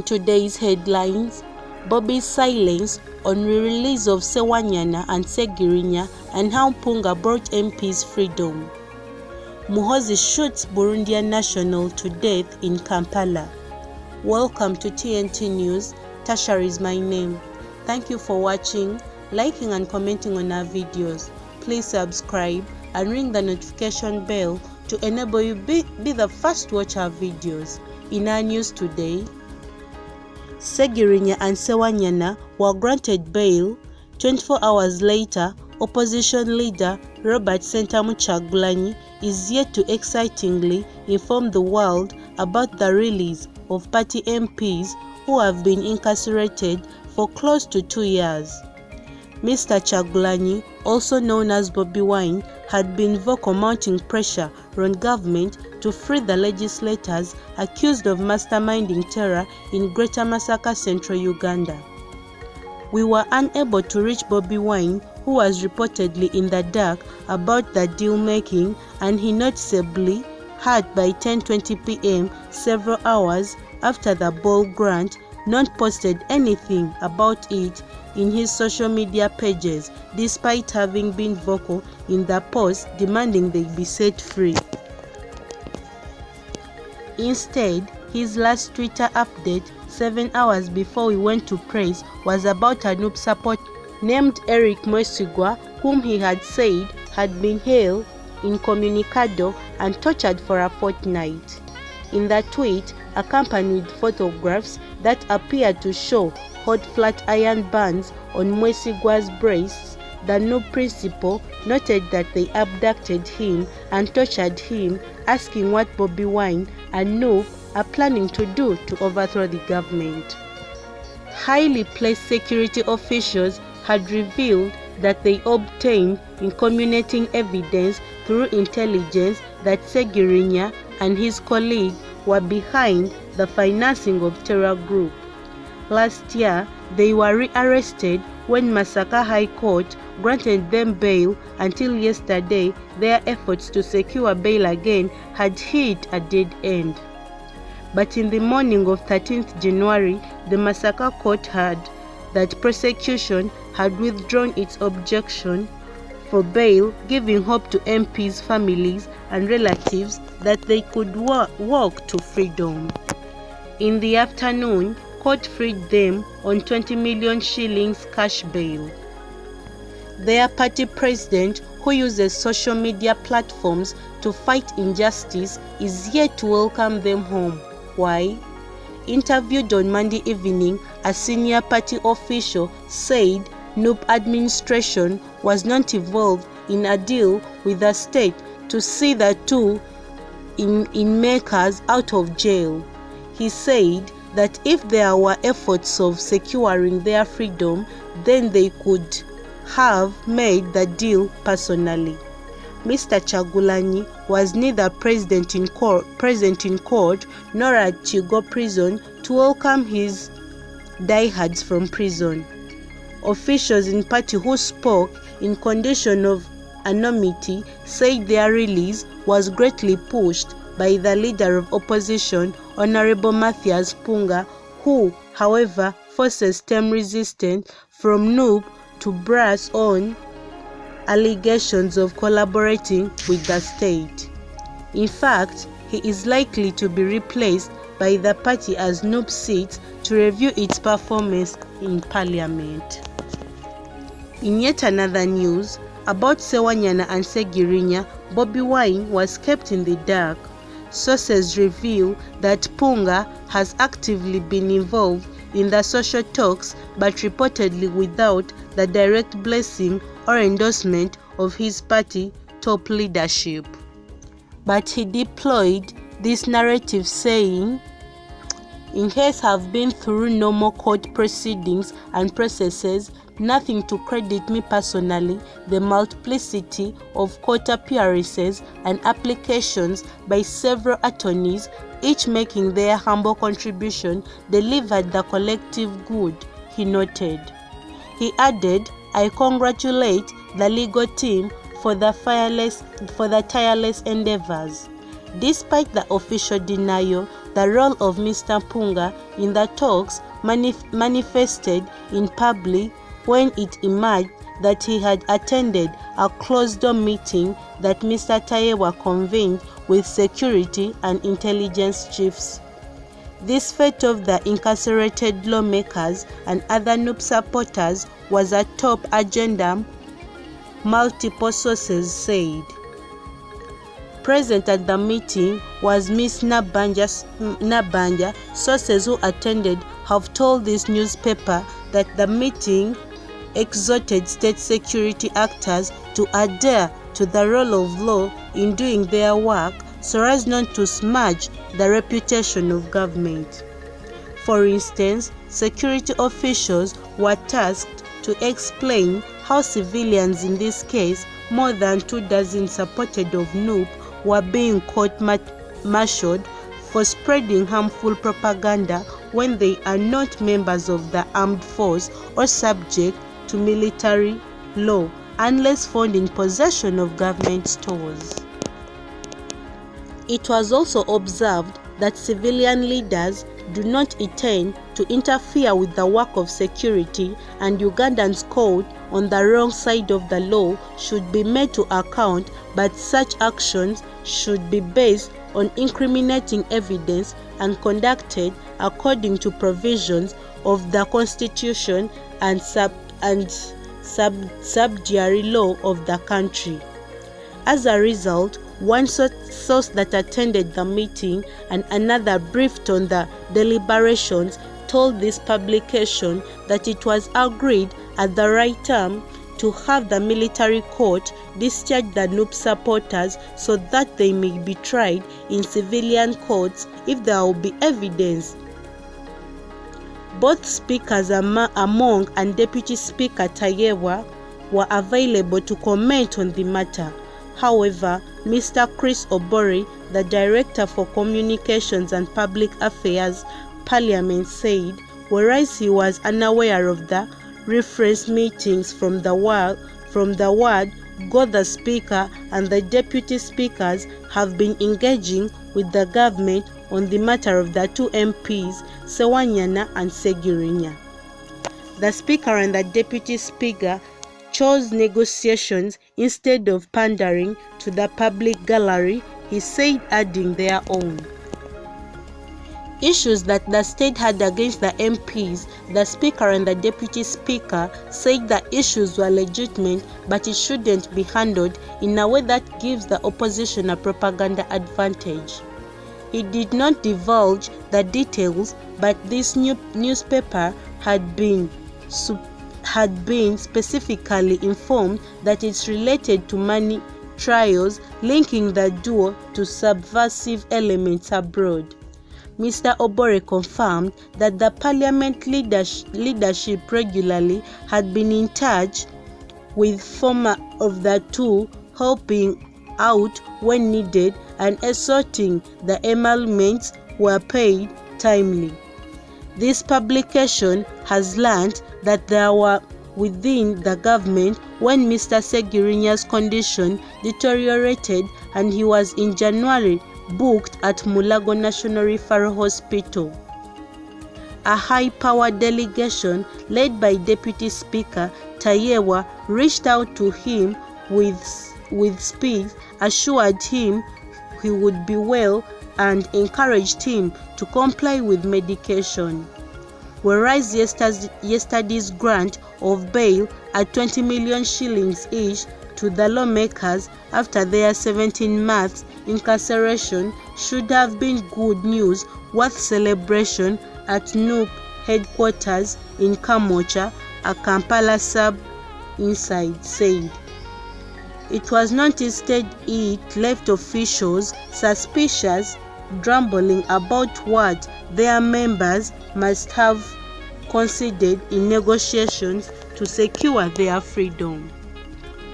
today's headlines: Bobby's silence on re-release of Sewanyana and Segirinya and how Punga brought MPs freedom. Muhoozi shoots Burundian national to death in Kampala. Welcome to TNT News. Tasha is my name. Thank you for watching, liking and commenting on our videos. Please subscribe and ring the notification bell to enable you be the first to watch our videos. In our news today, Segirinya and Sewanyana were granted bail. 24 hours later, opposition leader Robert Sentamu Kyagulanyi is yet to excitingly inform the world about the release of party MPs who have been incarcerated for close to 2 years. Mr. Kyagulanyi, also known as Bobi Wine, had been vocal mounting pressure on government to free the legislators accused of masterminding terror in Greater Masaka, Central Uganda. We were unable to reach Bobi Wine, who was reportedly in the dark about the deal-making, and he noticeably had by 10:20 p.m., several hours after the bail grant, not posted anything about it in his social media pages, despite having been vocal in the post demanding they be set free. Instead, his last Twitter update 7 hours before we went to press was about a NUP support named Eric Mwesigwa, whom he had said had been held incommunicado and tortured for a fortnight. In the tweet, accompanied with photographs that appeared to show hot flat iron bands on Mwesigwa's breasts, the NUP principal noted that they abducted him and tortured him, asking what Bobi Wine and NUP are planning to do to overthrow the government. Highly placed security officials had revealed that they obtained incriminating evidence through intelligence that Segirinya and his colleague were behind the financing of terror group. Last year, they were rearrested when Masaka High Court granted them bail. Until yesterday, their efforts to secure bail again had hit a dead end. But in the morning of 13th January, the Masaka court heard that prosecution had withdrawn its objection for bail, giving hope to MPs' families and relatives that they could walk to freedom. In the afternoon, court freed them on 20 million shillings cash bail. Their party president, who uses social media platforms to fight injustice, is yet to welcome them home. Why? Interviewed on Monday evening, a senior party official said NUP administration was not involved in a deal with the state to see the two inmakers out of jail. He said that if there were efforts of securing their freedom, then they could have made the deal personally. Mr. Kyagulanyi was neither present in court nor at Kigo prison to welcome his diehards from prison. Officials in party who spoke in condition of anonymity said their release was greatly pushed by the leader of opposition, Honorable Mathias Punga, who, however, faces term resistance from NUP to brass on allegations of collaborating with the state. In fact, he is likely to be replaced by the party as NUP seeks to review its performance in parliament. In yet another news, about Sewanyana and Segirinya, Bobi Wine was kept in the dark. Sources reveal that Punga has actively been involved in the social talks, but reportedly without the direct blessing or endorsement of his party top leadership. But he deployed this narrative saying, "In case I've been through normal court proceedings and processes, nothing to credit me personally, the multiplicity of court appearances and applications by several attorneys, each making their humble contribution, delivered the collective good," he noted. He added, "I congratulate the legal team for the tireless endeavors." Despite the official denial, the role of Mr. Mpunga in the talks manifested in public when it emerged that he had attended a closed-door meeting that Mr. Tayewa convened with security and intelligence chiefs. This fate of the incarcerated lawmakers and other NUP supporters was a top agenda, multiple sources said. Present at the meeting was Ms. Nabanja. Sources who attended have told this newspaper that the meeting exhorted state security actors to adhere to the rule of law in doing their work so as not to smirch the reputation of government. For instance, security officials were tasked to explain how civilians, in this case more than 24 supporters of NUP, were being court-martialed for spreading harmful propaganda when they are not members of the armed force or subject to military law unless found in possession of government stores. It was also observed that civilian leaders do not intend to interfere with the work of security, and Ugandans caught on the wrong side of the law should be made to account, but such actions should be based on incriminating evidence and conducted according to provisions of the Constitution and subsidiary law of the country. As a result, one source that attended the meeting and another briefed on the deliberations told this publication that it was agreed at the right time to have the military court discharge the NUP supporters so that they may be tried in civilian courts if there will be evidence. Both speakers Among and Deputy Speaker Tayewa were available to comment on the matter. However, Mr. Chris Obore, the Director for Communications and Public Affairs, Parliament, said, whereas he was unaware of the reference meetings from the word, God, the Speaker and the Deputy Speakers have been engaging with the government on the matter of the two MPs, Sewanyana and Segirinya. The Speaker and the Deputy Speaker chose negotiations instead of pandering to the public gallery, he said, adding their own issues that the state had against the MPs. The Speaker and the Deputy Speaker said the issues were legitimate, but it shouldn't be handled in a way that gives the opposition a propaganda advantage. He did not divulge the details, but this newspaper had been specifically informed that it's related to money trials linking the duo to subversive elements abroad. Mr. Obore confirmed that the parliament leadership regularly had been in touch with former of the two, helping out when needed and asserting the emoluments were paid timely. This publication has learned that there were within the government when Mr. Segirinya's condition deteriorated and he was in January booked at Mulago National Referral Hospital. A high-powered delegation led by Deputy Speaker Tayewa reached out to him with speed, assured him he would be well and encouraged him to comply with medication. Whereas yesterday's grant of bail at 20 million shillings each to the lawmakers after their 17 months incarceration should have been good news worth celebration at NUP headquarters in Kamocha, a Kampala sub-inside said. It was not, instead it left officials suspicious, grumbling about what their members must have considered in negotiations to secure their freedom,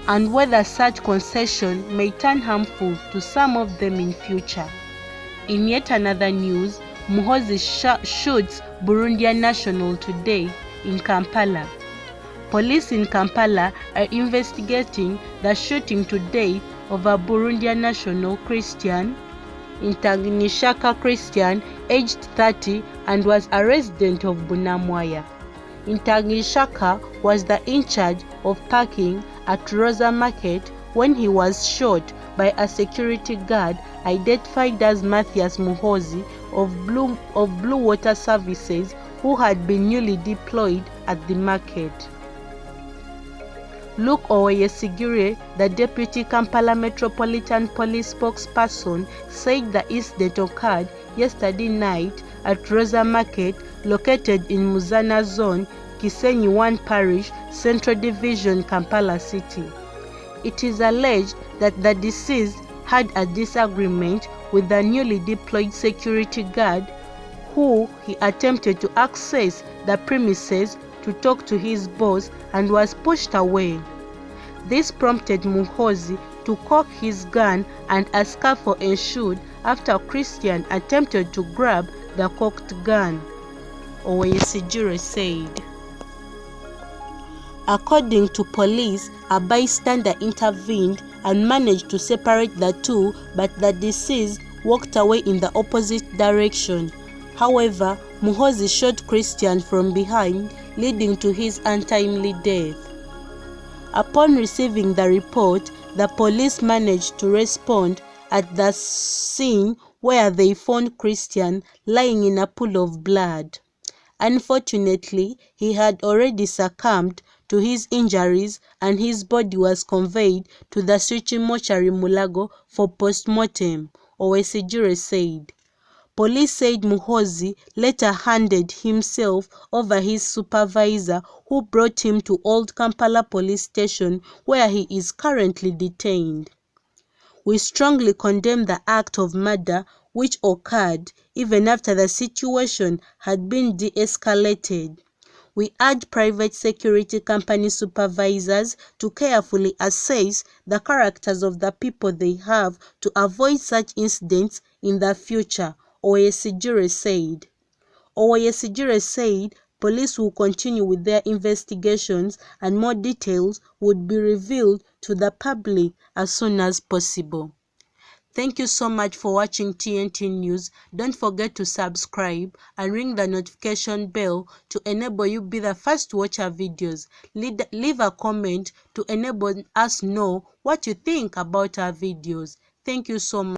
and whether such concession may turn harmful to some of them in future. In yet another news, Muhoozi shoots Burundian national today in Kampala. Police in Kampala are investigating the shooting today of a Burundian national Christian Intagishaka Christian, aged 30, and was a resident of Bunamwaya. Intagishaka was in charge of parking at Rosa Market when he was shot by a security guard identified as Matthias Muhoozi of Blue Water Services, who had been newly deployed at the market. Luke Owoyesigire, the Deputy Kampala Metropolitan Police spokesperson, said the incident occurred yesterday night at Rosa Market, located in Muzana Zone, Kisenyi 1 Parish, Central Division, Kampala City. It is alleged that the deceased had a disagreement with the newly deployed security guard, who he attempted to access the premises to talk to his boss and was pushed away. This prompted Muhoozi to cock his gun, and a scuffle ensued after Christian attempted to grab the cocked gun, Owoyesigire said. According to police, a bystander intervened and managed to separate the two, but the deceased walked away in the opposite direction. However, Muhoozi shot Christian from behind, leading to his untimely death. Upon receiving the report, the police managed to respond at the scene, where they found Christian lying in a pool of blood. Unfortunately, he had already succumbed to his injuries, and his body was conveyed to the Swichi mortuary Mulago for post-mortem, Owoyesigire said. Police said Muhoozi later handed himself over his supervisor, who brought him to Old Kampala Police Station, where he is currently detained. We strongly condemn the act of murder which occurred even after the situation had been de-escalated. We urge private security company supervisors to carefully assess the characters of the people they have to avoid such incidents in the future, Owoyesigire said. Owoyesigire said police will continue with their investigations, and more details would be revealed to the public as soon as possible. Thank you so much for watching TNT News. Don't forget to subscribe and ring the notification bell to enable you be the first to watch our videos. Leave a comment to enable us know what you think about our videos. Thank you so much.